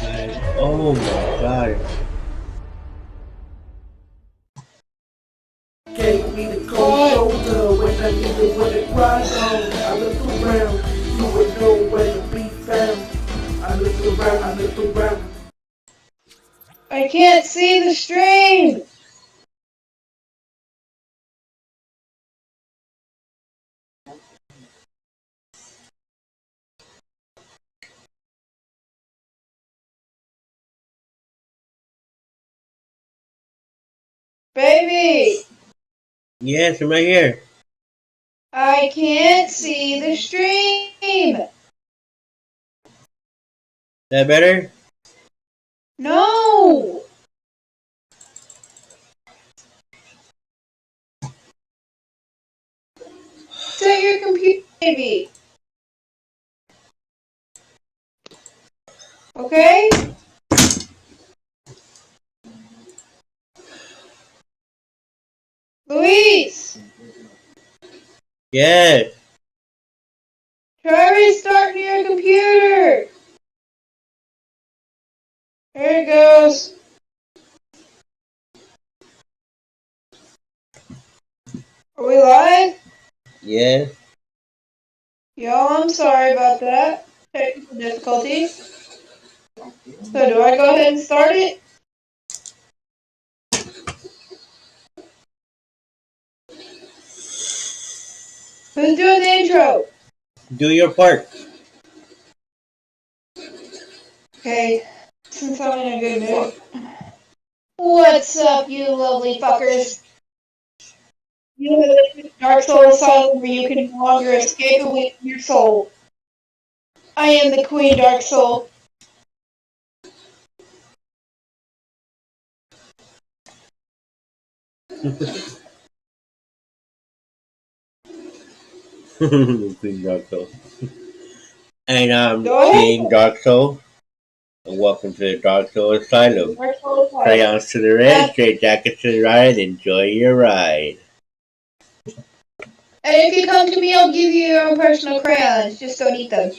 Like, oh my god. Gave me the cold shoulder when I needed with the cry on. I looked around, you would know where to be found. I looked around. I can't see the stream! Baby! Yes, I'm right here. I can't see the stream! That better? No! Set your computer, baby. Okay? Luis! Yes. Try restarting your computer! There it goes. Are we live? Yes. Y'all, I'm sorry about that. Technical difficulty. So do I go ahead and start it? Who's doing the intro? Do your part. Okay, since I'm in a good mood. What's up, you lovely fuckers? You have listened to Dark Soul Asylum where you can no longer escape away from your soul. I am the Queen Dark Soul. Queen Dark Soul. And I'm Go ahead. King Dark Soul. And welcome to the Dark Soul Asylum. Dark Soul Asylum. Crayons to the red, straight jackets to the right. Enjoy your ride. And if you come to me, I'll give you your own personal crayons. Just don't eat them.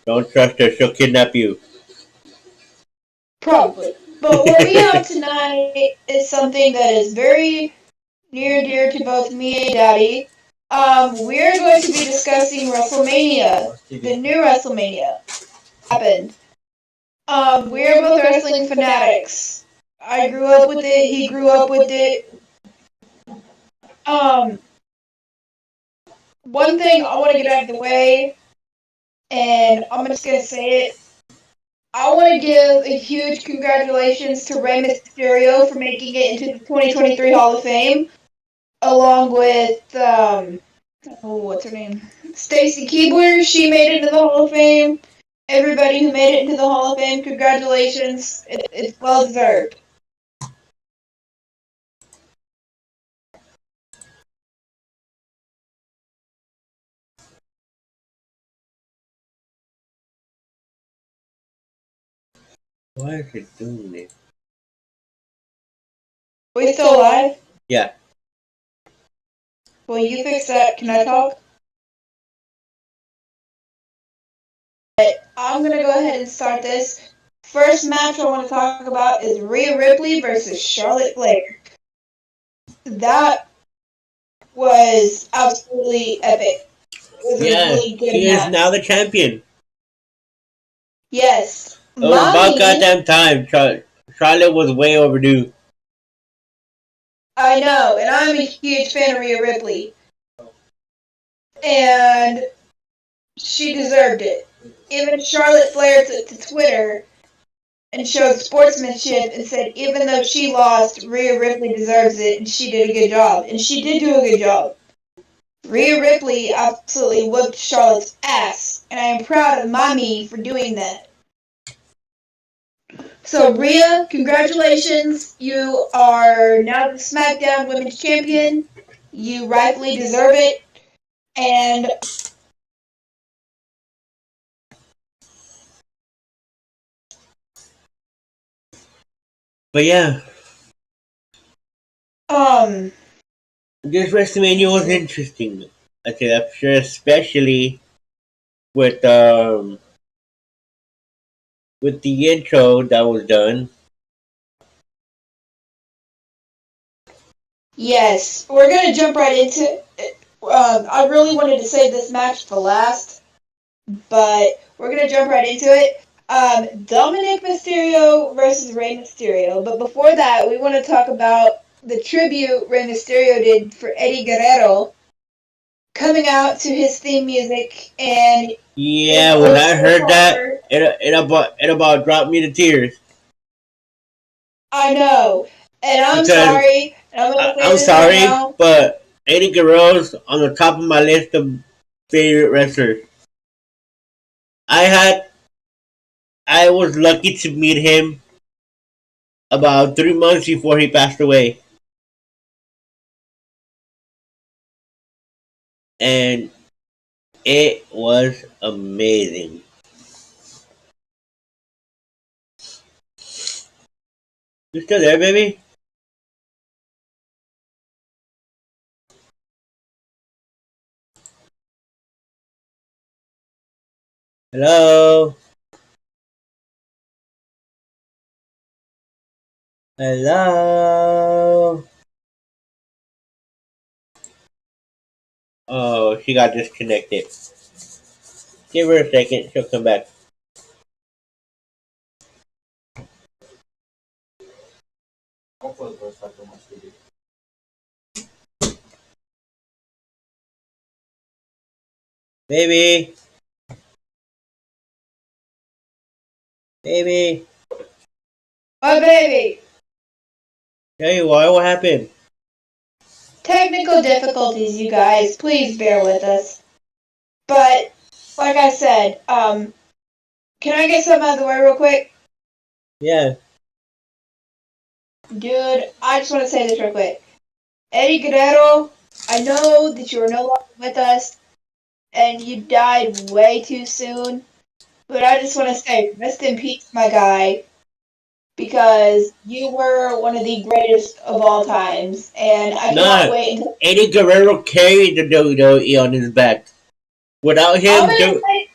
Don't trust her, she'll kidnap you. Probably. But what we have tonight is something that is very near and dear to both me and Daddy. We're going to be discussing WrestleMania, the new WrestleMania happened. We're both wrestling fanatics. I grew up with it. He grew up with it. One thing I want to get out of the way, and I'm just gonna say it. I want to give a huge congratulations to Rey Mysterio for making it into the 2023 Hall of Fame, along with what's her name? Stacy Keibler. She made it into the Hall of Fame. Everybody who made it into the Hall of Fame, congratulations. It's well deserved. Why is it doing this? We still alive? Yeah. Will you fix that? Can I talk? I'm gonna go ahead and start this. First match I want to talk about is Rhea Ripley versus Charlotte Flair. That was absolutely epic. It was a really good she match. is now the champion. Yes. It was about goddamn time. Charlotte was way overdue. I know, and I'm a huge fan of Rhea Ripley. And she deserved it. Even Charlotte Flair took to Twitter and showed sportsmanship and said even though she lost, Rhea Ripley deserves it and she did a good job. And she did do a good job. Rhea Ripley absolutely whooped Charlotte's ass, and I am proud of mommy for doing that. So Rhea, congratulations. You are now the SmackDown Women's Champion. You rightfully deserve it. And But yeah, this WrestleMania was interesting. I say that for sure, especially with with the intro that was done. Yes, we're gonna jump right into it. I really wanted to save this match for last, but we're gonna jump right into it. Dominic Mysterio versus Rey Mysterio. But before that, we want to talk about the tribute Rey Mysterio did for Eddie Guerrero, coming out to his theme music, and Yeah, it when goes I so heard that, hard. it about dropped me to tears I know, and I'm because sorry, and I'm gonna say I'm this right sorry, now. but Eddie Guerrero's on the top of my list of favorite wrestlers. I had I was lucky to meet him about 3 months before he passed away, and it was amazing. You still there, baby? Hello, hello. Oh, she got disconnected. Give her a second; she'll come back. Baby, baby. My baby. There you are. What happened? Technical difficulties, you guys. Please bear with us. But like I said, can I get something out of the way real quick? Yeah. Dude, I just want to say this real quick. Eddie Guerrero, I know that you are no longer with us and you died way too soon, but I just want to say rest in peace, my guy, because you were one of the greatest of all times, and I cannot Nah, wait until Eddie Guerrero carried the WWE on his back. Without I'm him, gonna say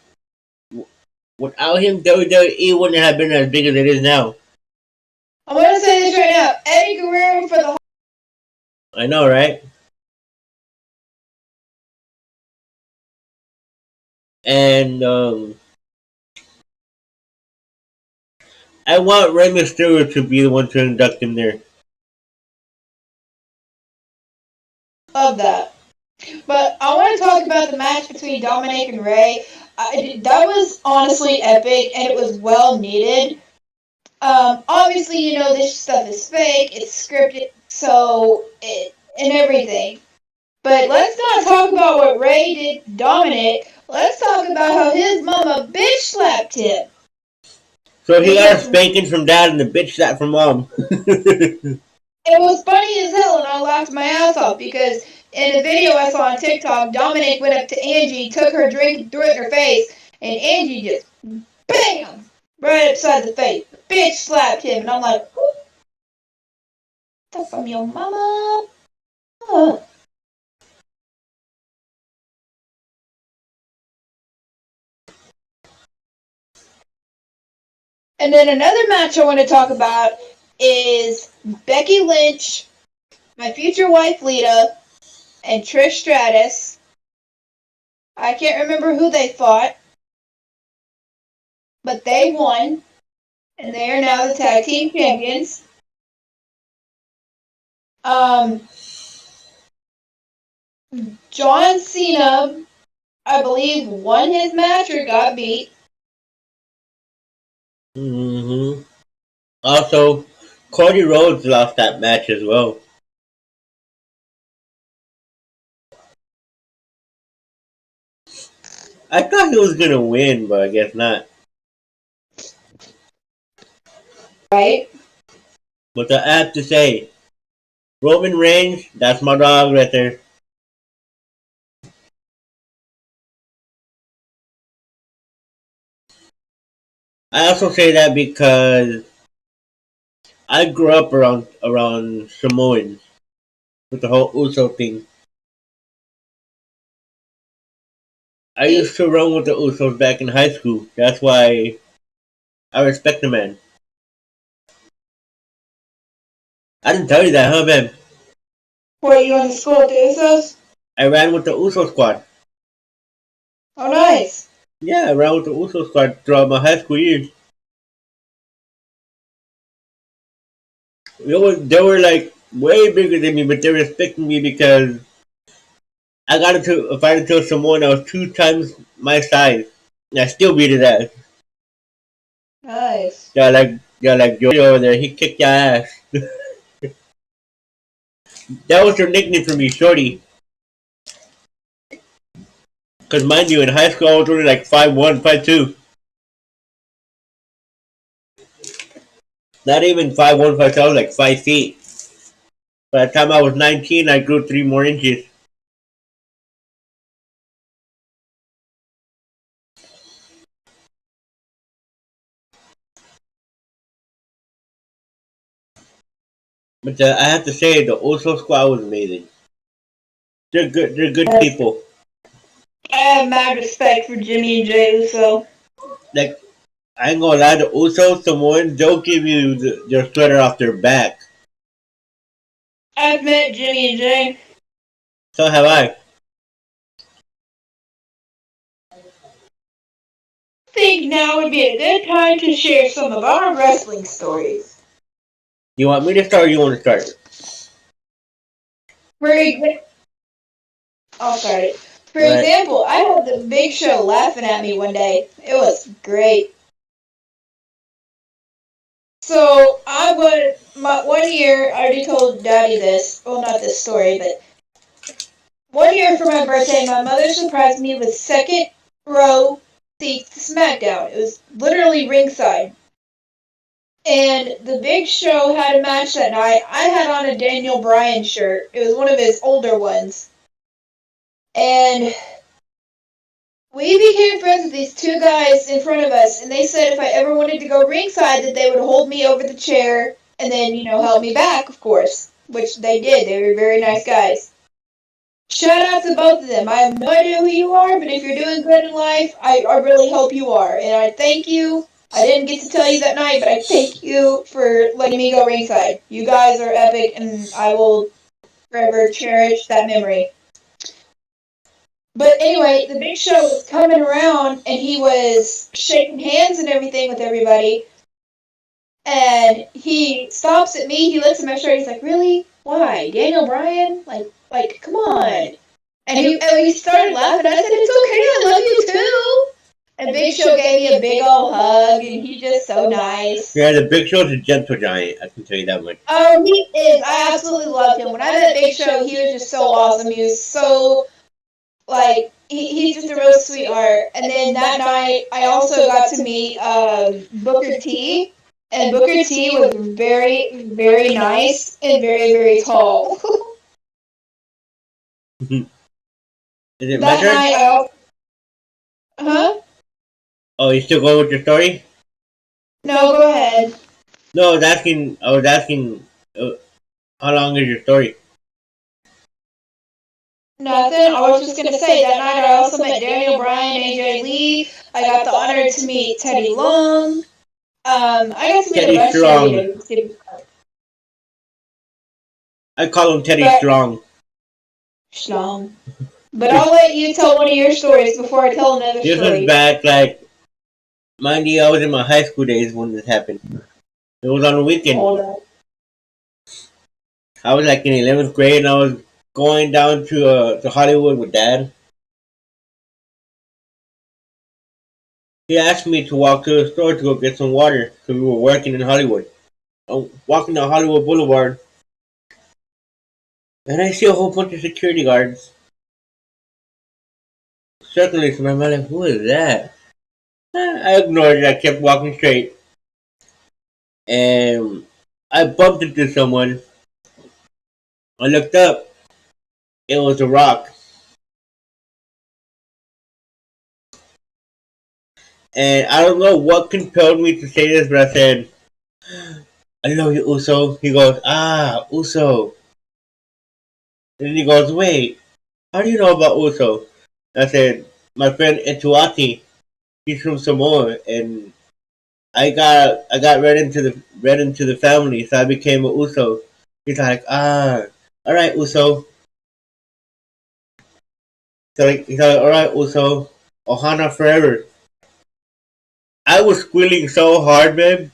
WWE wouldn't have been as big as it is now. this right now. Eddie Guerrero for the I know, right? And I want Rey Mysterio to be the one to induct him there. of that. But I want to talk about the match between Dominic and Ray. That was honestly epic, and it was well needed. Obviously, you know this stuff is fake, it's scripted, and everything. But let's not talk about what Ray did to Dominic. Let's talk about how his mama bitch slapped him. So he got a Because spanking from dad and a bitch slap from mom. it was funny as hell, and I laughed my ass off because in a video I saw on TikTok, Dominic went up to Angie, took her drink, and threw it in her face, and Angie just BAM! Right upside the face. The bitch slapped him, and I'm like, "That from your mama?" Oh. And then another match I want to talk about is Becky Lynch, my future wife Lita, and Trish Stratus. I can't remember who they fought, but they won, and they are now the tag team champions. Um, John Cena, I believe, won his match or got beat. hmm Also, Cody Rhodes lost that match as well. I thought he was gonna win, but I guess not. Right? What I have to say, Roman Reigns, that's my dog right there. I also say that because I grew up around Samoans with the whole Uso thing. I used to run with the Usos back in high school. That's why I respect the man. I didn't tell you that, huh, man? What, you went to school with the Usos? I ran with the Uso squad. Oh, nice. Yeah, I ran with the Uso squad throughout my high school years. They were like way bigger than me, but they respected me because I got into a fight until someone that was 2 times my size. And I still beat his ass. Nice. Yeah, like Joey over there, he kicked your ass. That was their nickname for me, Shorty. Cause mind you, in high school I was only like 5'1", 5'2". Not even 5'1", 5'2", I was like 5 feet. By the time I was 19, I grew 3 more inches. But I have to say, the Uso squad was amazing. They're good. They're good people. I have mad respect for Jimmy and Jay Uso. Like, I ain't gonna lie, the Usos, Samoans, they'll give you their sweater off their back. I've met Jimmy and Jay. So have I. I think now would be a good time to share some of our wrestling stories. You want me to start or you want to start? For exa- I'll start it. For Alright. example, I had the Big Show laughing at me one day. It was great. So I was my 1 year. I already told Daddy this. Well, not this story, but 1 year for my birthday, my mother surprised me with second row seats to SmackDown. It was literally ringside. And the Big Show had a match that night. I had on a Daniel Bryan shirt. It was one of his older ones. And we became friends with these two guys in front of us, and they said if I ever wanted to go ringside that they would hold me over the chair and then, help me back, of course. Which they did. They were very nice guys. Shout out to both of them. I have no idea who you are, but if you're doing good in life, I really hope you are. And I thank you. I didn't get to tell you that night, but I thank you for letting me go ringside. You guys are epic, and I will forever cherish that memory. But anyway, the Big Show was coming around, and he was shaking hands and everything with everybody. And he stops at me. He looks at my shirt. He's like, "Really? Why, Daniel Bryan? Like, come on!" And he started laughing. I said, "It's okay. I love you too." And Big Show gave me a big old hug, and he's just so nice. Yeah, the Big Show's a gentle giant. I can tell you that much. Oh, he is. I absolutely love him. When I met Big Show, he was just so awesome. He was so he's just a real sweetheart. And then that night, I also got to meet Booker T. And Booker T was very, very nice and very, very tall. Is it my That turn? night, huh? Oh, you still going with your story? No, go ahead. No, I was asking, how long is your story? Nothing. I was just gonna say that night I also met Daniel Bryan, AJ Lee. I got the honor to meet Teddy Long. I got to meet a Teddy bunch of Strong. WWE. I call him Teddy Strong. Schlong. But I'll let you tell one of your stories before I tell another This was story. back, like, mind you, I was in my high school days when this happened. It was on a weekend. Hold on. I was like in 11th grade, and I was going down to Hollywood with Dad. He asked me to walk to the store to go get some water because we were working in Hollywood. I'm walking down Hollywood Boulevard, and I see a whole bunch of security guards circling to my mind. Like, who is that? I ignored it. I kept walking straight, and I bumped into someone. I looked up. It was a Rock, and I don't know what compelled me to say this, but I said, "I love you, Uso." He goes, "Ah, Uso." And he goes, "Wait, how do you know about Uso?" I said, "My friend Etuati, he's from Samoa, and I got read into the family, so I became a Uso. He's like, all right, Uso. He's like, all right, Uso. Ohana forever. I was squealing so hard, man,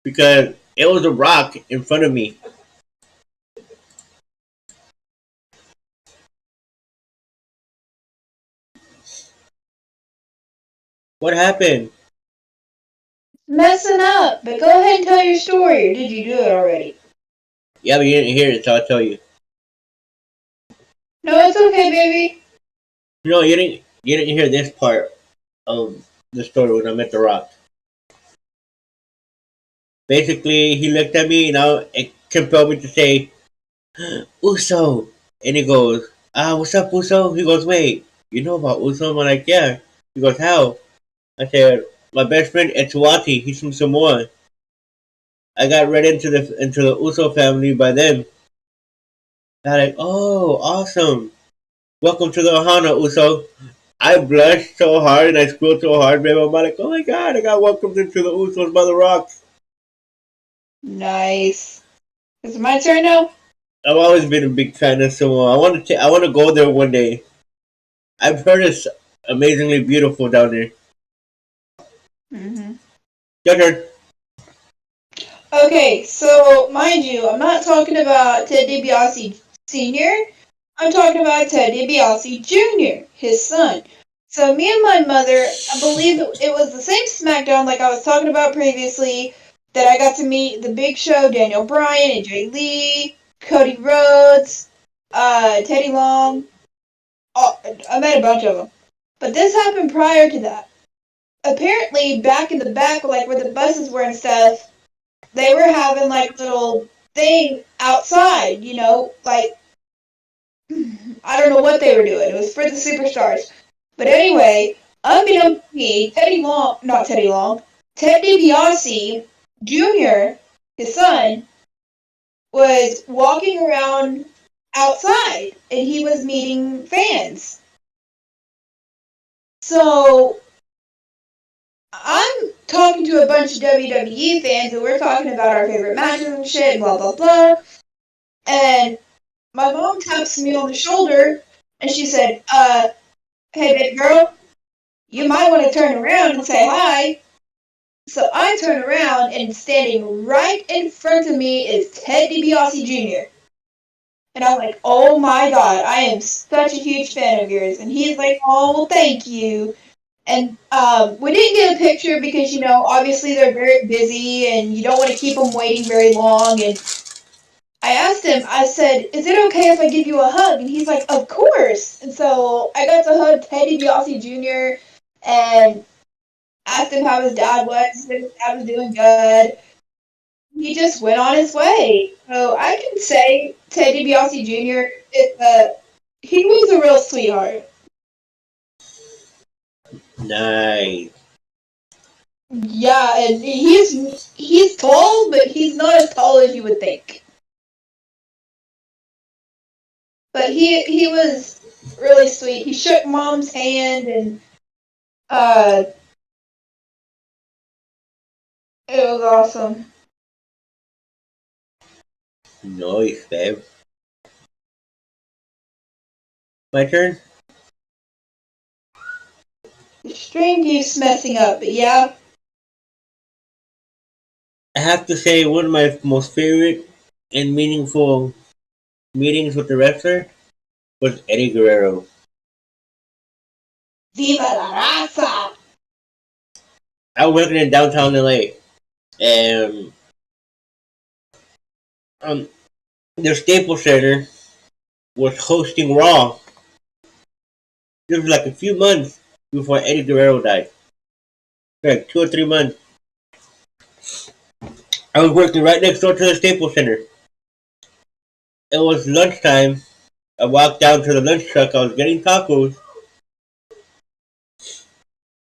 because it was a rock in front of me. What happened? Messing up, but go ahead and tell your story, or did you do it already? Yeah, but you didn't hear it, so I'll tell you. No, it's okay, baby. No, you didn't hear this part of the story when I met the rock. Basically, he looked at me and it compelled me to say, Uso. And he goes, what's up, Uso? He goes, wait, you know about Uso? I'm like, yeah. He goes, how? I said, my best friend Etsuwati, he's from Samoa. I got read into the Uso family by them. I'm like, oh, awesome. Welcome to the Ohana, Uso. I blushed so hard and I squealed so hard, baby. I'm like, oh my god, I got welcomed into the Usos by the Rocks. Nice. Is it my turn now? I've always been a big fan of Samoa. I want to go there one day. I've heard it's amazingly beautiful down there. Mm-hmm. Your turn. Okay, so mind you, I'm not talking about Ted DiBiase Sr. I'm talking about Ted DiBiase Jr., his son. So me and my mother, I believe it was the same SmackDown like I was talking about previously that I got to meet the Big Show, Daniel Bryan, and Jay Lee, Cody Rhodes, Teddy Long. Oh, I met a bunch of them. But this happened prior to that. Apparently, back in the back, like where the buses were and stuff, they were having like a little thing outside, like I don't know what they were doing. It was for the superstars. But anyway, unbeknownst to me, Ted DiBiase Jr., his son, was walking around outside and he was meeting fans. So I'm talking to a bunch of WWE fans and we're talking about our favorite matches and shit, blah blah blah. And my mom taps me on the shoulder and she said, hey baby girl, you might want to turn around and say hi. So I turn around and standing right in front of me is Ted DiBiase Jr. And I'm like, oh my god, I am such a huge fan of yours. And he's like, oh, well, thank you. And we didn't get a picture because, obviously they're very busy and you don't want to keep them waiting very long. And I asked him, I said, is it okay if I give you a hug? And he's like, of course. And so I got to hug Teddy DiBiase Jr. and asked him how his dad was. He said his dad was doing good. He just went on his way. So I can say Teddy DiBiase Jr. He was a real sweetheart. Nice. Yeah, and he's tall, but he's not as tall as you would think. But he was really sweet. He shook mom's hand and uh it was awesome. Nice, babe. My turn. The stream keeps messing up, but yeah. I have to say one of my most favorite and meaningful meetings with the wrestler was Eddie Guerrero. Viva la raza! I was working in downtown LA, and um, their Staples Center was hosting Raw. This was like a few months before Eddie Guerrero died. Like 2 or 3 months. I was working right next door to the Staples Center. It was lunchtime. I walked down to the lunch truck. I was getting tacos.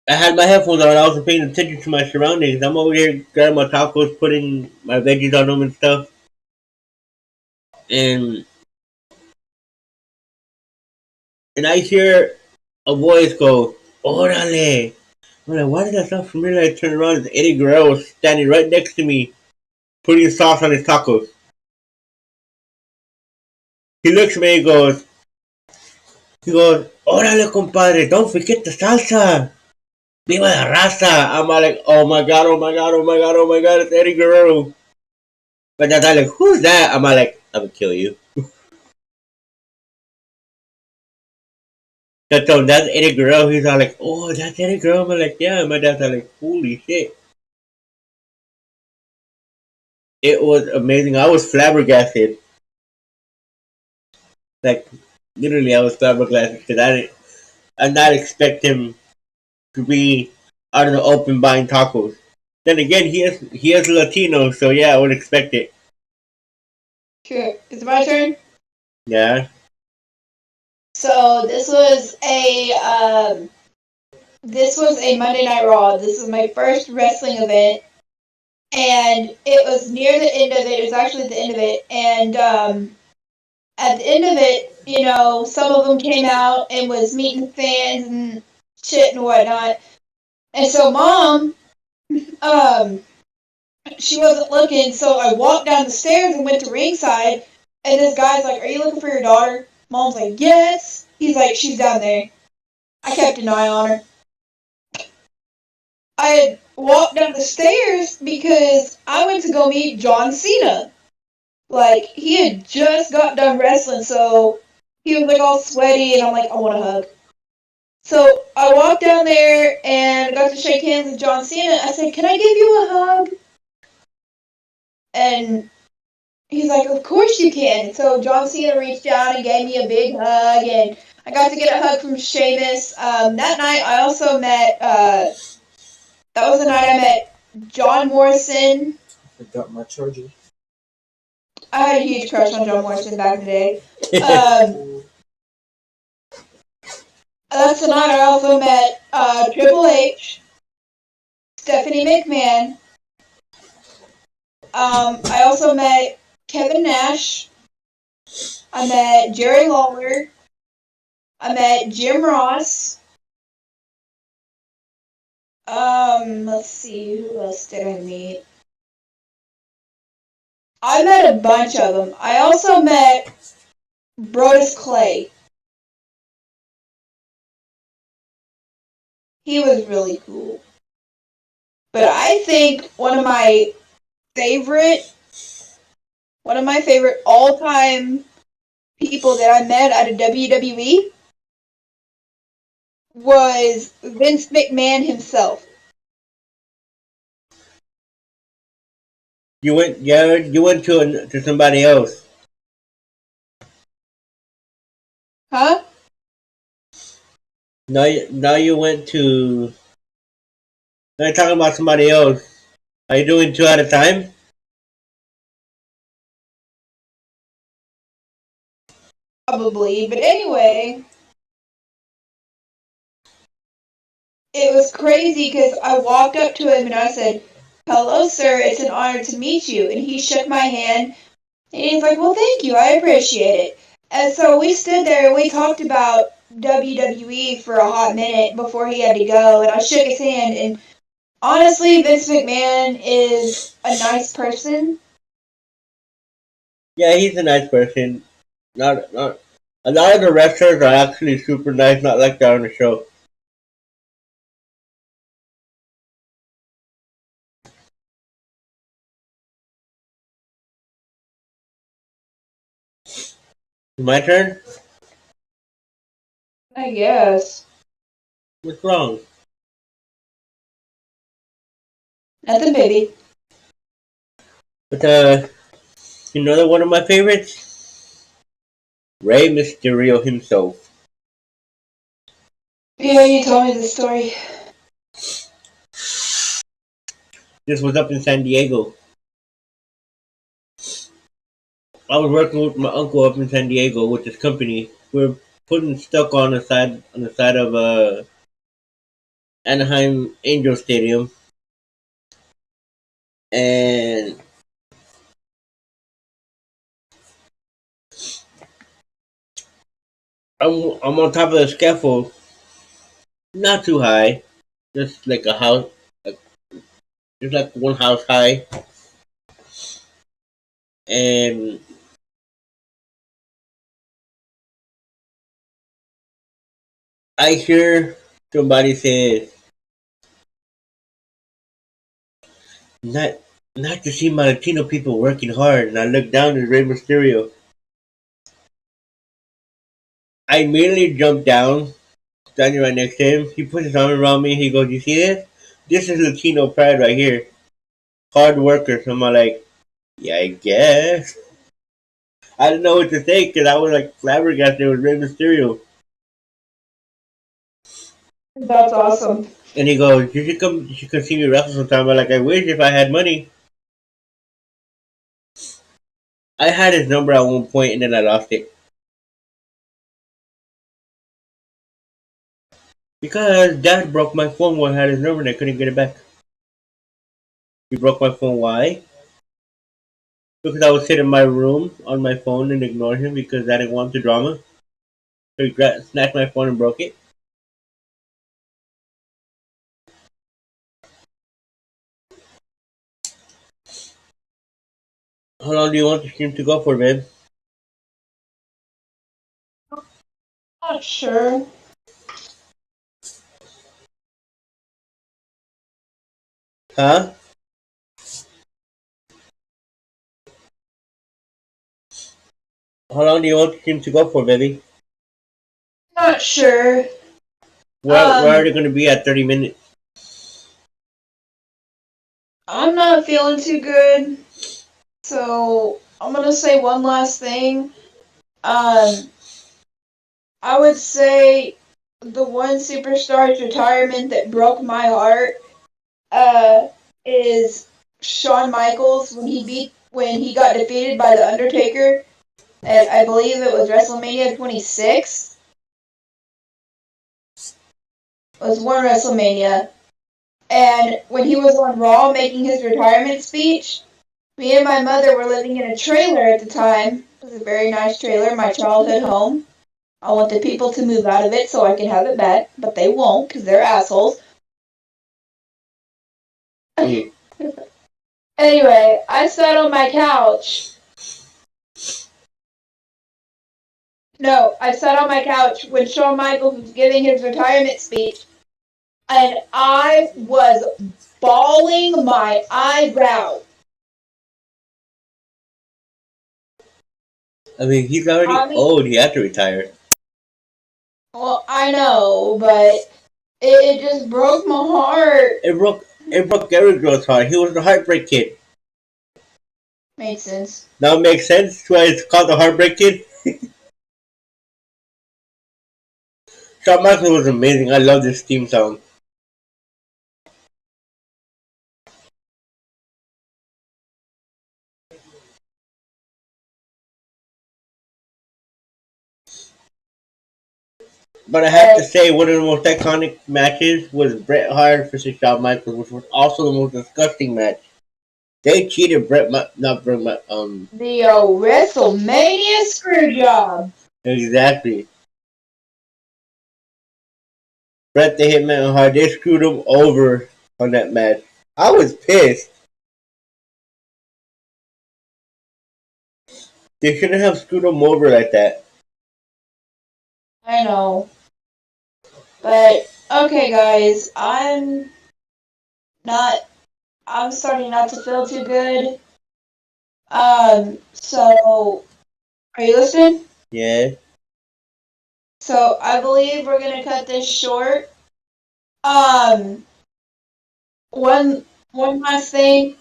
I had my headphones on. I wasn't paying attention to my surroundings. I'm over here grabbing my tacos, putting my veggies on them and stuff. And I hear a voice go, "Orale!" I'm I'm like, why did that sound familiar? I turn around, and Eddie Guerrero was standing right next to me, putting sauce on his tacos. He looks at me and he goes, Órale, compadre, don't forget the salsa. Viva la raza. I'm like, oh my god, oh my god, oh my god, oh my god, it's Eddie Guerrero. But that's like, who's that? I'm like, I'm gonna kill you. That's Eddie Guerrero. He's all like, oh, that's Eddie Guerrero. I'm like, yeah. My dad's all like, holy shit. It was amazing. I was flabbergasted. Like, literally, I was flabbergasted because I not expect him to be out in the open buying tacos. Then again, he is Latino, so yeah, I would expect it. Sure. Is it my turn? Yeah. So this was a Monday Night Raw. This was my first wrestling event, and it was near the end of it. It was actually the end of it, and at the end of it, some of them came out and was meeting fans and shit and whatnot. And so mom, um, she wasn't looking, so I walked down the stairs and went to ringside. And this guy's like, "Are you looking for your daughter?" Mom's like, "Yes." He's like, "She's down there." I kept an eye on her. I had walked down the stairs because I went to go meet John Cena. Like, he had just got done wrestling, so he was like all sweaty, and I'm like, I want a hug. So I walked down there and got to shake hands with John Cena. I said, "Can I give you a hug?" And he's like, "Of course you can." So John Cena reached down and gave me a big hug, and I got to get a hug from Sheamus. That night I also met, that was the night I met John Morrison. I got my charger. I had a huge crush on John Morrison back in the day. That's the night I also met Triple H, Stephanie McMahon. I also met Kevin Nash. I met Jerry Lawler. I met Jim Ross. Let's see, who else did I meet? I met a bunch of them. I also met Brodus Clay. He was really cool. But I think favorite, one of my favorite all-time people that I met at a WWE was Vince McMahon himself. You went to somebody else. Huh? Now you went to. Now you're talking about somebody else. Are you doing two at a time? Probably. But anyway, it was crazy because I walked up to him and I said, "Hello, sir. It's an honor to meet you." And he shook my hand and he's like, "Well, thank you. I appreciate it." And so we stood there and we talked about WWE for a hot minute before he had to go. And I shook his hand. And honestly, Vince McMahon is a nice person. Yeah, he's a nice person. Not. A lot of the wrestlers are actually super nice, not like that on the show. My turn. I guess. What's wrong? Nothing, baby. But another one of my favorites, Rey Mysterio himself. Yeah, you told me the story. This was up in San Diego. I was working with my uncle up in San Diego with this company. We were putting stuff on the side of Anaheim Angel Stadium, and I'm on top of the scaffold, not too high, just like a house, like, just like one house high. And I hear somebody say, "Not, not to see my Latino people working hard." And I look down at Rey Mysterio. I immediately jump down, standing right next to him. He puts his arm around me. He goes, "You see this? This is Latino pride right here. Hard workers." I'm like, "Yeah, I guess." I didn't know what to say because I was like flabbergasted with Rey Mysterio. That's awesome. And he goes, You should come see me wrestle sometime." I'm like, "I wish if I had money." I had his number at one point and then I lost it. Because dad broke my phone when I had his number and I couldn't get it back. He broke my phone. Why? Because I would sit in my room on my phone and ignore him because I didn't want the drama. So he snatched my phone and broke it. How long do you want the stream to go for, babe? Not sure. Huh? How long do you want the stream to go for, baby? Not sure. Where are they going to be at 30 minutes? I'm not feeling too good, so I'm gonna say one last thing. Um, I would say the one superstar's retirement that broke my heart uh, is Shawn Michaels when he got defeated by the Undertaker at, I believe it was WrestleMania 26. It was one WrestleMania, and when he was on Raw making his retirement speech, me and my mother were living in a trailer at the time. It was a very nice trailer, my childhood home. I want the people to move out of it so I can have it back, but they won't because they're assholes. Mm. Anyway, I sat on my couch. No, I sat on my couch when Shawn Michaels was giving his retirement speech, and I was bawling my eyes out. I mean, he's already I mean, old. He had to retire. well, I know, but it just broke my heart. It broke every girl's heart. He was the heartbreak kid. Made sense. Now it makes sense why it's called the heartbreak kid. Shawn Michaels was amazing. I love this theme song. But I have to say, one of the most iconic matches was Bret Hart versus Shawn Michaels, which was also the most disgusting match. They cheated not Bret, The WrestleMania screw job. exactly. Bret the Hitman Hart, they screwed him over on that match. I was pissed. They shouldn't have screwed him over like that. I know. But okay guys, not I'm starting not to feel too good. So are you listening? Yeah. So I believe we're gonna cut this short. Um one last thing,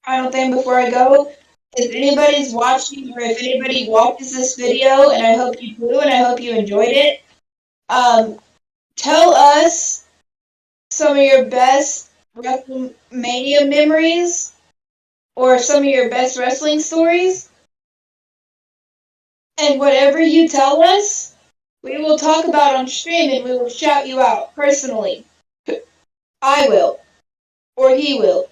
final thing before I go. If anybody's watching or if anybody watches this video, and I hope you do and I hope you enjoyed it, tell us some of your best WrestleMania memories or some of your best wrestling stories. And whatever you tell us, we will talk about on stream and we will shout you out personally. I will. Or he will.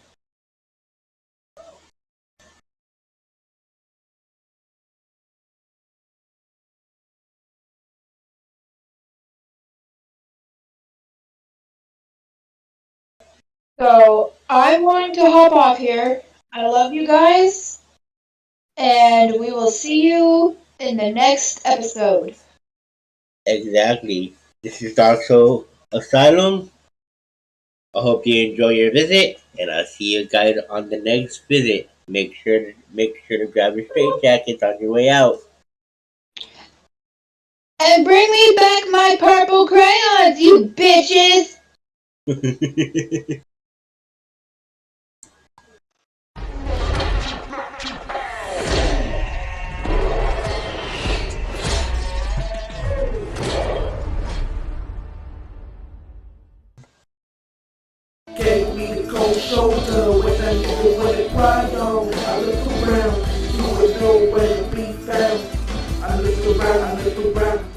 So I'm going to hop off here. I love you guys, and we will see you in the next episode. Exactly. This is darksoul asylum. I hope you enjoy your visit, and I'll see you guys on the next visit. Make sure to grab your straight jackets on your way out. And bring me back my purple crayons, you bitches! Gave me the cold shoulder when I needed when it cried on. I looked around, you would know where to be found. I looked around,